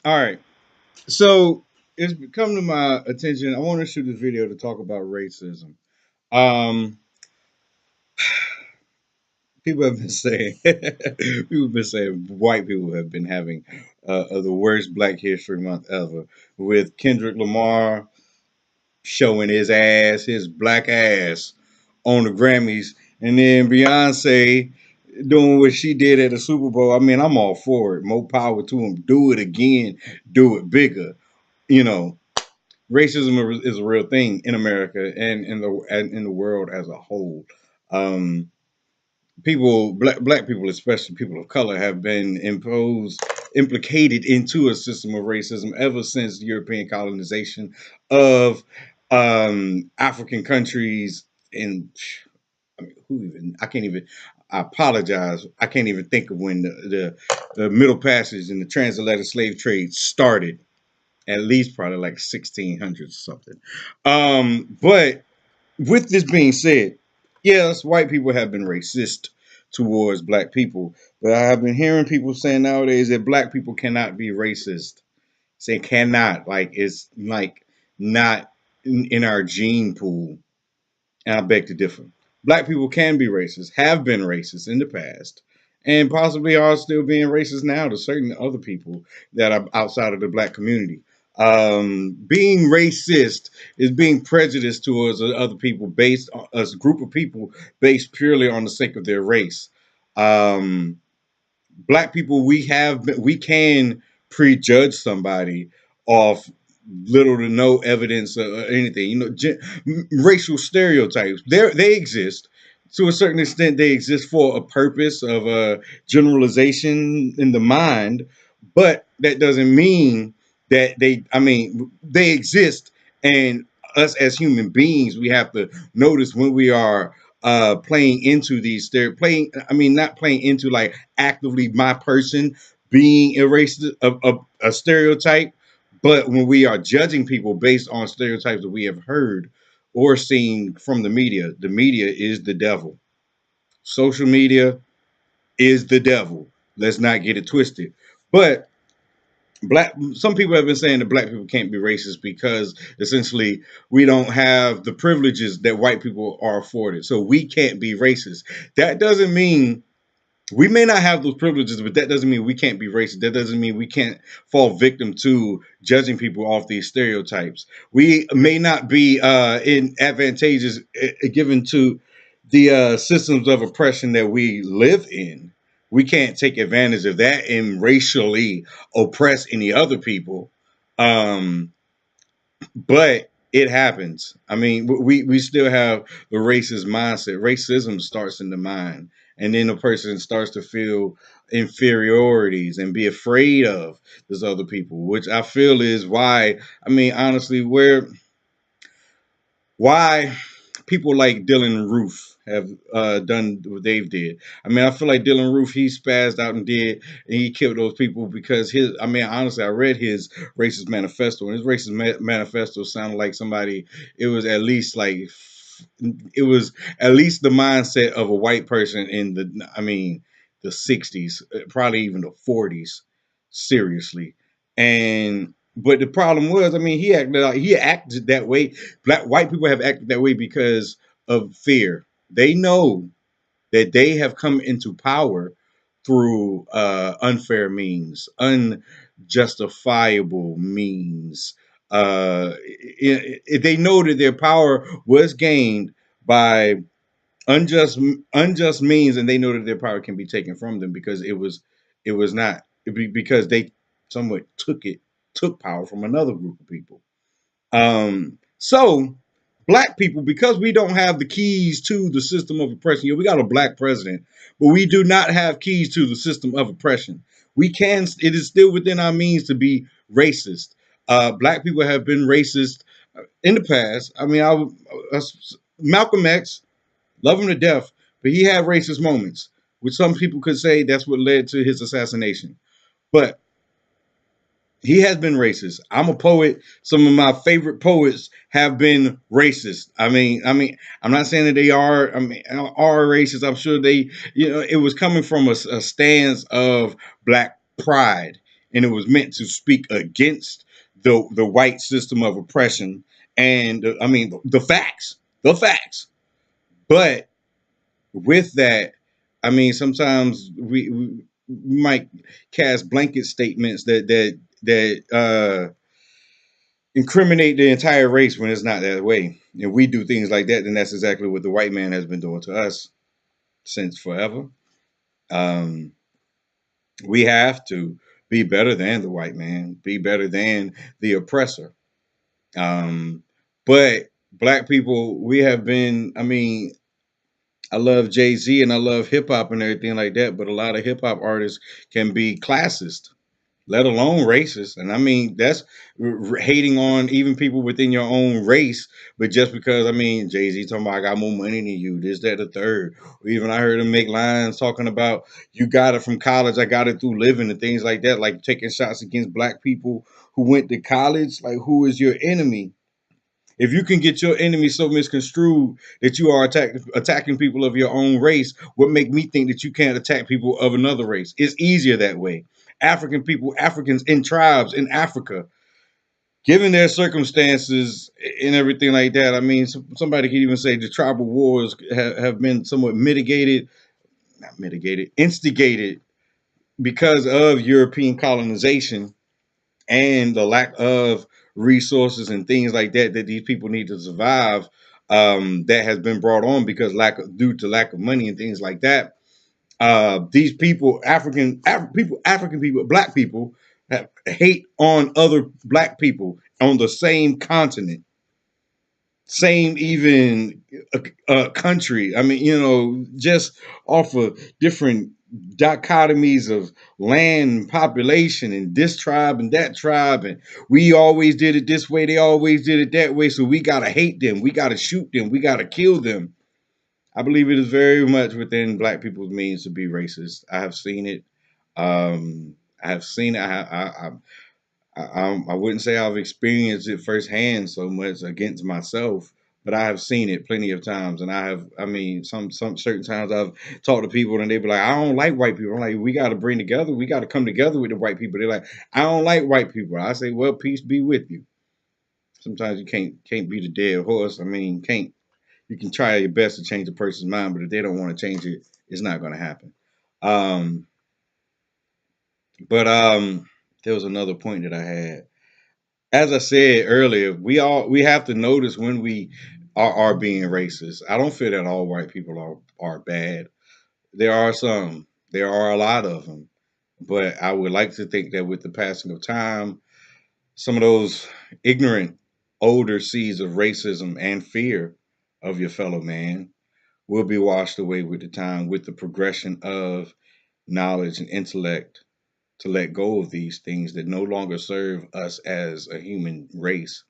All right. So it's come to my attention. I want to shoot this video to talk about racism. Um, people have been saying, people have been saying, white people have been having the worst Black History Month ever, with Kendrick Lamar showing his black ass, on the Grammys, and then Beyonce doing what she did at the Super Bowl. I mean, I'm all for it. More power to them. Do it again. Do it bigger. You know, racism is a real thing in America and in the world as a whole. Um, black people, especially people of color, have been implicated into a system of racism ever since European colonization of African countries. And I mean, who even? I can't even. I apologize. I can't even think of when the Middle Passage and the transatlantic slave trade started, at least probably like 1600s or something. But with this being said, yes, white people have been racist towards black people, but I have been hearing people saying nowadays that black people cannot be racist. Say cannot, like it's like not in our gene pool. And I beg to differ. Black people can be racist, have been racist in the past, and possibly are still being racist now to certain other people that are outside of the black community. Being racist is being prejudiced towards other people based on a group of people based purely on the sake of their race. Um, Black people, we can prejudge somebody off little to no evidence or anything. Racial stereotypes, they exist to a certain extent. They exist for a purpose of a generalization in the mind, but that doesn't mean that they exist. And us as human beings, we have to notice when we are playing into these playing. I mean, not playing into like actively my person being erased a stereotype, but when we are judging people based on stereotypes that we have heard or seen from the media is the devil. Social media is the devil. Let's not get it twisted. But some people have been saying that black people can't be racist because essentially we don't have the privileges that white people are afforded. So we can't be racist. That doesn't mean we may not have those privileges, but that doesn't mean we can't be racist. That doesn't mean we can't fall victim to judging people off these stereotypes. We may not be in advantageous given to the systems of oppression that we live in. We can't take advantage of that and racially oppress any other people. Um, but it happens. I mean, we still have the racist mindset. Racism starts in the mind, and then the person starts to feel inferiorities and be afraid of those other people, which I feel is why. I mean, honestly, why people like Dylan Roof have done what they've did. I mean, I feel like Dylan Roof, he spazzed out and he killed those people because his. I mean, honestly, I read his racist manifesto, and his racist manifesto sounded like somebody. It was at least like it was at least the mindset of a white person in the. I mean, the '60s, probably even the '40s. Seriously, and but the problem was, I mean, he acted that way. White people have acted that way because of fear. They know that they have come into power through unfair means, unjustifiable means. They know that their power was gained by unjust unjust means, and they know that their power can be taken from them because it was not because they somewhat took power from another group of people. So black people, because we don't have the keys to the system of oppression, we got a black president, but we do not have keys to the system of oppression. We can, it is still within our means to be racist. Black people have been racist in the past. I mean, Malcolm X, love him to death, but he had racist moments, which some people could say that's what led to his assassination. But he has been racist. I'm a poet. Some of my favorite poets have been racist. I'm not saying that they are. I mean, are racist. I'm sure they. It was coming from a stance of black pride and it was meant to speak against the white system of oppression. And I mean the facts. But with that, I mean, sometimes we might cast blanket statements that incriminate the entire race when it's not that way. And we do things like that, then that's exactly what the white man has been doing to us since forever. Um, we have to be better than the white man, be better than the oppressor. Um, but black people, we have been, I mean, I love Jay-Z and I love hip hop and everything like that, but a lot of hip hop artists can be classist, let alone racist. And I mean, that's hating on even people within your own race. But just because, I mean, Jay-Z talking about I got more money than you, this, that, the third. Or even I heard him make lines talking about you got it from college, I got it through living and things like that, like taking shots against black people who went to college. Like, who is your enemy? If you can get your enemy so misconstrued that you are attacking people of your own race, what make me think that you can't attack people of another race? It's easier that way. African people, Africans in tribes in Africa, given their circumstances and everything like that, I mean, somebody could even say the tribal wars have been somewhat mitigated, not mitigated, instigated because of European colonization and the lack of resources and things like that that these people need to survive, that has been brought on because due to lack of money and things like that. These people, African people, black people, have hate on other black people on the same continent, same even country. I mean, just off of different dichotomies of land and population and this tribe and that tribe, and we always did it this way, they always did it that way, so we gotta hate them, we gotta shoot them, we gotta kill them. I believe it is very much within black people's means to be racist. I have seen it. I have seen it. I wouldn't say I've experienced it firsthand so much against myself, but I have seen it plenty of times. And I have, I mean, some certain times I've talked to people and they be like, I don't like white people. I'm like, we got to bring together. We got to come together with the white people. They're like, I don't like white people. I say, well, peace be with you. Sometimes you can't beat a dead horse. I mean, can't you can try your best to change a person's mind, but if they don't want to change it, it's not going to happen. Um, but there was another point that I had. As I said earlier, we have to notice when we are being racist. I don't feel that all white people are bad. There are some. There are a lot of them. But I would like to think that with the passing of time, some of those ignorant older seeds of racism and fear of your fellow man will be washed away with the time, with the progression of knowledge and intellect, to let go of these things that no longer serve us as a human race.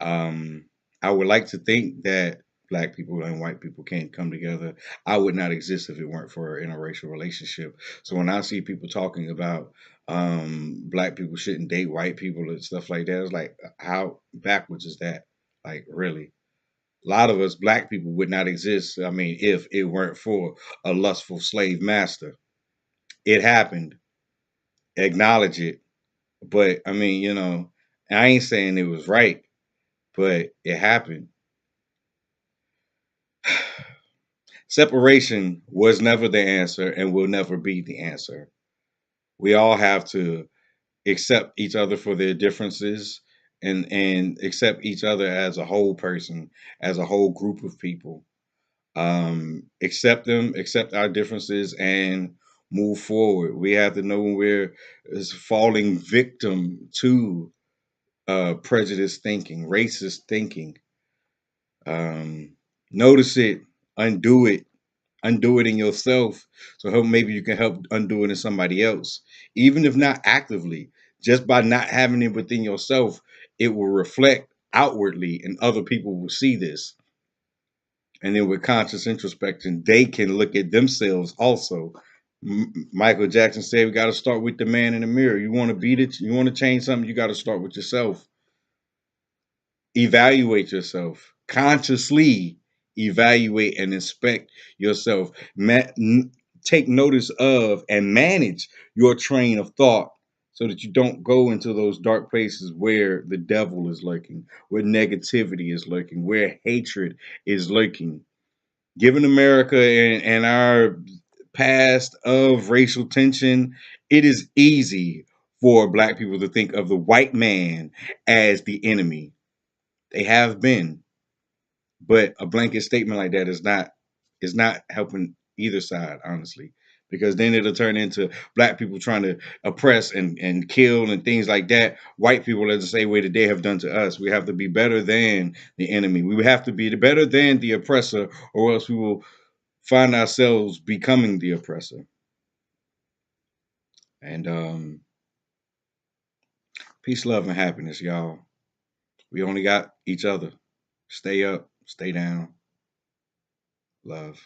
Um, I would like to think that black people and white people can't come together. I would not exist if it weren't for an interracial relationship. So when I see people talking about black people shouldn't date white people and stuff like that, it's like, how backwards is that? Like, really? A lot of us black people would not exist. I mean, if it weren't for a lustful slave master. It happened. Acknowledge it. But I mean, I ain't saying it was right, but it happened. Separation was never the answer and will never be the answer. We all have to accept each other for their differences and accept each other as a whole person, as a whole group of people. Accept them, accept our differences, and move forward. We have to know when we're falling victim to prejudice thinking, racist thinking. Um, Notice it, undo it, undo it in yourself. So hope maybe you can help undo it in somebody else, even if not actively. Just by not having it within yourself, it will reflect outwardly, and other people will see this. And then with conscious introspection, they can look at themselves also. Michael Jackson said, "We got to start with the man in the mirror. You want to beat it, you want to change something, you got to start with yourself. Evaluate yourself consciously. Evaluate and inspect yourself. Take notice of and manage your train of thought so that you don't go into those dark places where the devil is lurking, where negativity is lurking, where hatred is lurking. Given America and our past of racial tension, it is easy for black people to think of the white man as the enemy. They have been, but a blanket statement like that is not helping either side, honestly, because then it'll turn into black people trying to oppress and kill and things like that. White people are the same way that they have done to us. We have to be better than the enemy. We have to be better than the oppressor, or else we will find ourselves becoming the oppressor. And peace, love, and happiness, y'all. We only got each other. Stay up, stay down, love.